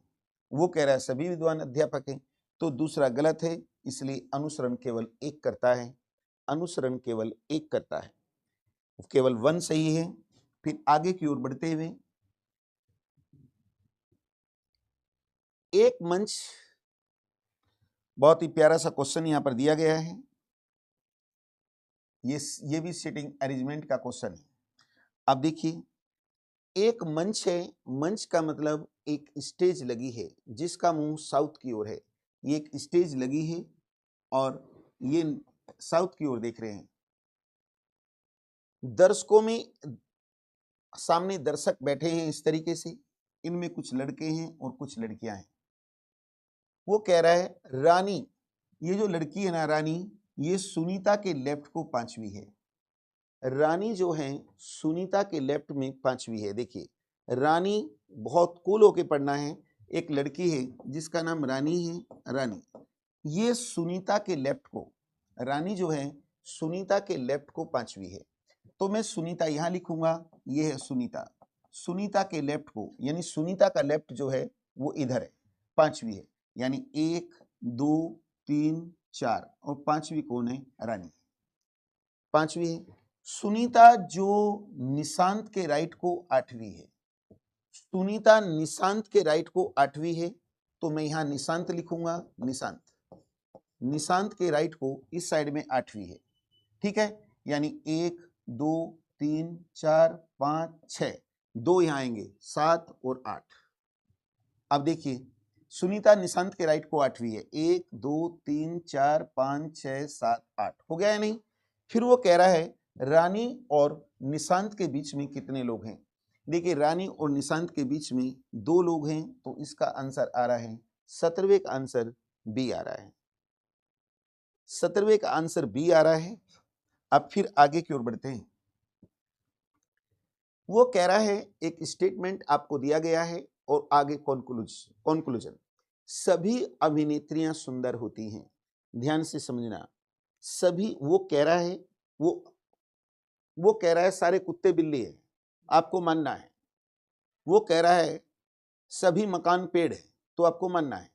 वो कह रहा है सभी विद्वान अध्यापक हैं, तो दूसरा गलत है, इसलिए अनुसरण केवल एक करता है, अनुसरण केवल एक करता है, केवल 1 सही है। फिर आगे की ओर बढ़ते हुए, एक मंच, बहुत ही प्यारा सा क्वेश्चन यहां पर दिया गया है। ये भी सीटिंग अरेंजमेंट का क्वेश्चन है। अब देखिए एक मंच है, मंच का मतलब एक स्टेज लगी है जिसका मुंह साउथ की ओर है। ये एक स्टेज लगी है और ये साउथ की ओर देख रहे हैं। दर्शकों में सामने दर्शक बैठे हैं इस तरीके से, इनमें कुछ लड़के हैं और कुछ लड़कियां हैं। वो कह रहा है रानी, ये जो लड़की है ना रानी, ये सुनीता के लेफ्ट को 5वीं है। रानी जो है सुनीता के लेफ्ट में 5वीं है। देखिए रानी, बहुत कूल होके पढ़ना है। एक लड़की है जिसका नाम रानी है, रानी। ये सुनीता के लेफ्ट को, रानी जो है सुनीता के लेफ्ट को पांचवी है, तो मैं सुनीता यहां लिखूंगा, ये है सुनीता। सुनीता के लेफ्ट को, यानी सुनीता का लेफ्ट जो है वो इधर है, पांचवी है, यानी 1 2 3 4 और पांचवी कौन है? रानी, पांचवी है। सुनीता जो निशांत के राइट को आठवीं है, सुनीता निशांत के राइट को आठवीं है, तो मैं यहां निशांत लिखूंगा, निशांत। निशांत के राइट को इस साइड में आठवीं है, ठीक है, यानी 1 2 3 4 5 6, 2 यहां आएंगे, 7 और 8। अब देखिए सुनीता निशांत के राइट को आठवीं है, 1 2 3 4 5 6 7 8, हो गया या नहीं? फिर वो कह रहा है रानी और निशांत के बीच में कितने लोग हैं? देखिए रानी और निशांत के बीच में 2 लोग हैं, तो इसका आंसर आ रहा है 17वें का आंसर बी आ रहा है, 17वें का आंसर बी आ रहा है। अब फिर आगे की ओर बढ़ते हैं। वो कह रहा है एक स्टेटमेंट आपको दिया गया है और आगे कॉन्क्लूजन, सभी अभिनेत्रियां सुंदर होती हैं। ध्यान से समझना, सभी, वो कह रहा है, वो कह रहा है सारे कुत्ते बिल्ली है, आपको मानना है। वो कह रहा है सभी मकान पेड़ है, तो आपको मानना है।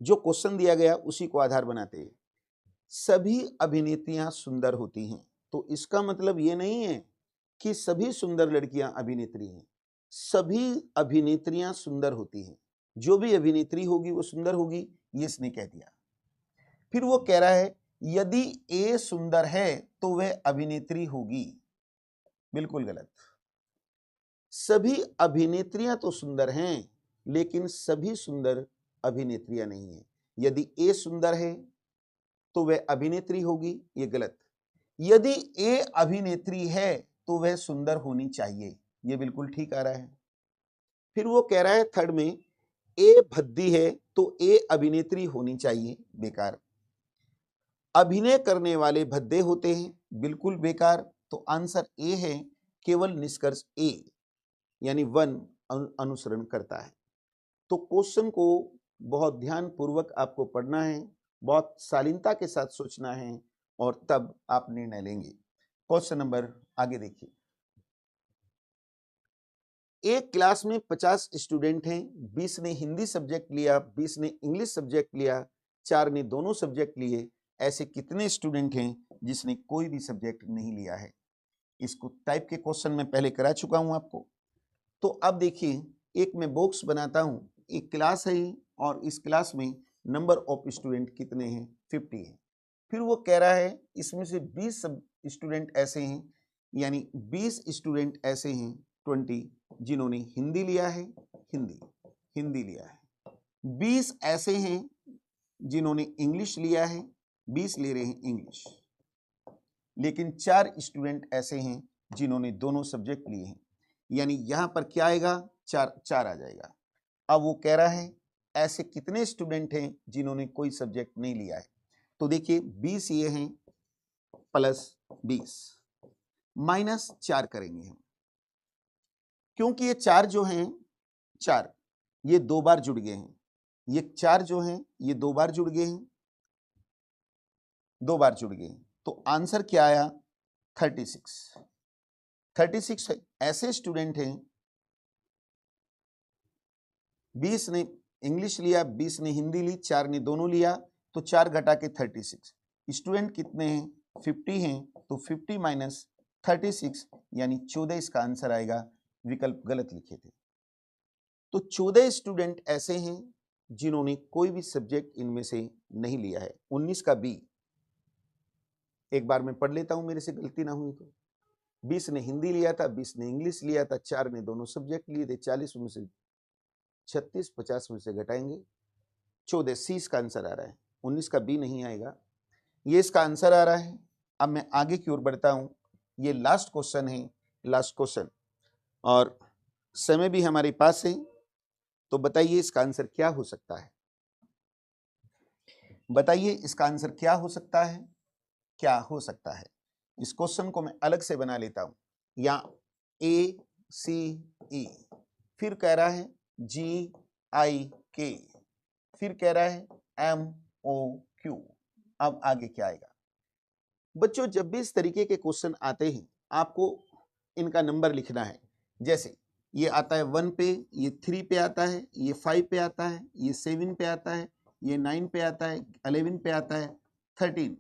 जो क्वेश्चन दिया गया उसी को आधार बनाते हैं। सभी अभिनेत्रियां सुंदर होती हैं, तो इसका मतलब ये नहीं है कि सभी सुंदर लड़कियां अभिनेत्री हैं। सभी अभिनेत्रियां सुंदर होती हैं, जो भी अभिनेत्री होगी वो सुंदर होगी, ये इसने कह दिया। फिर वो कह रहा है यदि ए सुंदर है तो वह अभिनेत्री होगी, बिल्कुल गलत। सभी अभिनेत्रियां तो सुंदर हैं, लेकिन सभी सुंदर अभिनेत्रियां नहीं है। यदि ए सुंदर है तो वह अभिनेत्री होगी, ये गलत। यदि ए अभिनेत्री है तो वह सुंदर होनी चाहिए, ये बिल्कुल ठीक आ रहा है। फिर वो कह रहा है थर्ड में ए भद्दी है तो ए अभिनेत्री होनी चाहिए, बेकार। अभिनय करने वाले भद्दे होते हैं, बिल्कुल बेकार। तो आंसर ए है, केवल निष्कर्ष ए यानी 1 अनुसरण करता है। तो क्वेश्चन को बहुत ध्यान पूर्वक आपको पढ़ना है, बहुत शालीनता के साथ सोचना है और तब आप निर्णय लेंगे। क्वेश्चन नंबर आगे देखिए। एक क्लास में 50 स्टूडेंट हैं, 20 ने हिंदी सब्जेक्ट लिया, 20 ने इंग्लिश सब्जेक्ट लिया, 4 ने दोनों सब्जेक्ट लिए। ऐसे कितने स्टूडेंट हैं जिसने कोई भी सब्जेक्ट नहीं लिया है? इसको टाइप के क्वेश्चन में पहले करा चुका हूं आपको। तो अब देखिए, एक मैं बॉक्स बनाता हूं, एक क्लास है और इस क्लास में नंबर ऑफ स्टूडेंट कितने हैं? 50 है। फिर वो कह रहा है इसमें से 20 स्टूडेंट ऐसे हैं, यानी 20 स्टूडेंट ऐसे हैं 20 जिन्होंने हिंदी लिया है, हिंदी लिया है। 20 ऐसे हैं जिन्होंने इंग्लिश लिया है, 20 ले रहे हैं इंग्लिश। लेकिन 4 स्टूडेंट ऐसे हैं जिन्होंने दोनों सब्जेक्ट लिए हैं, यानी यहां पर क्या आएगा? 4 आ जाएगा। अब वो कह रहा है ऐसे कितने स्टूडेंट हैं जिन्होंने कोई सब्जेक्ट नहीं लिया है? तो देखिए 20 ये हैं प्लस 20 माइनस 4 करेंगे हम, क्योंकि ये 4 जो हैं, 4 ये 2 बार जुड़ गए हैं। ये 4 जो हैं ये 2 बार जुड़ गए हैं, 2 बार जुड़ गए हैं। तो आंसर क्या आया? 36। 36 ऐसे स्टूडेंट हैं, 20 ने इंग्लिश लिया, 20 ने हिंदी ली, 4 ने दोनों लिया, तो 4 घटा के 36। स्टूडेंट कितने हैं? 50 हैं, तो 50 माइनस 36 यानी 14 इसका आंसर आएगा। विकल्प गलत लिखे थे। तो 14 स्टूडेंट ऐसे हैं जिन्होंने कोई भी सब्जेक्ट इनमें से नहीं लिया है। 19 का बी, एक बार मैं पढ़ लेता हूं मेरे से गलती ना हुई तो। 20 ने हिंदी लिया था, 20 ने इंग्लिश लिया था, 4 ने दोनों सब्जेक्ट लिए थे। 40 में से 36, 50 में से घटाएंगे 14, सी इसका आंसर आ रहा है। 19 का बी नहीं आएगा, ये इसका आंसर आ रहा है। अब मैं आगे की ओर बढ़ता हूं। ये लास्ट क्वेश्चन है, लास्ट क्वेश्चन, और समय भी हमारे पास है। तो बताइए इसका आंसर क्या हो सकता है? बताइए इसका आंसर क्या हो सकता है? क्या हो सकता है? इस क्वेश्चन को मैं अलग से बना लेता हूं, या ए सी ई, फिर कह रहा है GIK, फिर कह रहा है MOQ। अब आगे क्या आएगा बच्चों? जब भी इस तरीके के क्वेश्चन आते हैं आपको इनका नंबर लिखना है। जैसे ये आता है 1 पे, ये 3 पे आता है, ये 5 पे आता है, ये 7 पे आता है, ये 9 पे आता है, 11 पे आता है, 13,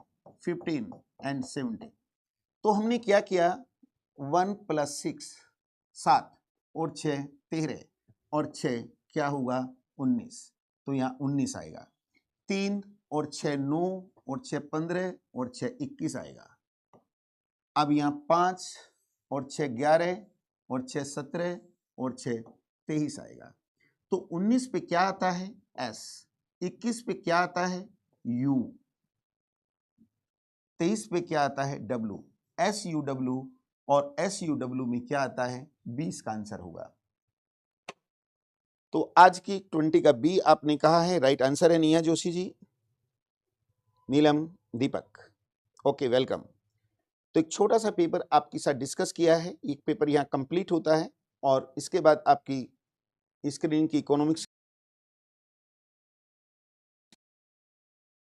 15 एंड 17। तो हमने क्या किया, 1 + 6 7 और 6 13 और 6 क्या होगा 19, तो यहाँ 19 आएगा। 3 और 6 9 और 6 15 और 6 21 आएगा। अब यहाँ 5 और 6 11 और 6 17 और 6 23 आएगा। तो 19 पे क्या आता है S, 21 पे क्या आता है U, 23 पे क्या आता है W, SUW, और SUW में क्या आता है 20 का आंसर होगा। तो आज की 20 का B आपने कहा है, राइट आंसर है निया जोशी जी, नीलम, दीपक, ओके वेलकम। तो एक छोटा सा पेपर आपके साथ डिस्कस किया है, एक पेपर यहाँ कंप्लीट होता है और इसके बाद आपकी स्क्रीन की इकोनॉमिक्स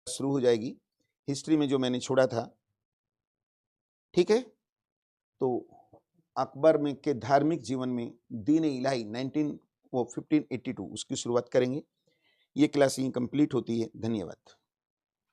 शुरू हो जाएगी, हिस्ट्री में जो मैंने छोड़ा था, ठीक है। तो अकबर में के धार्मिक जीवन में दीन इलाही 1582 उसकी शुरुआत करेंगे। ये क्लास यहीं कंप्लीट होती है। धन्यवाद।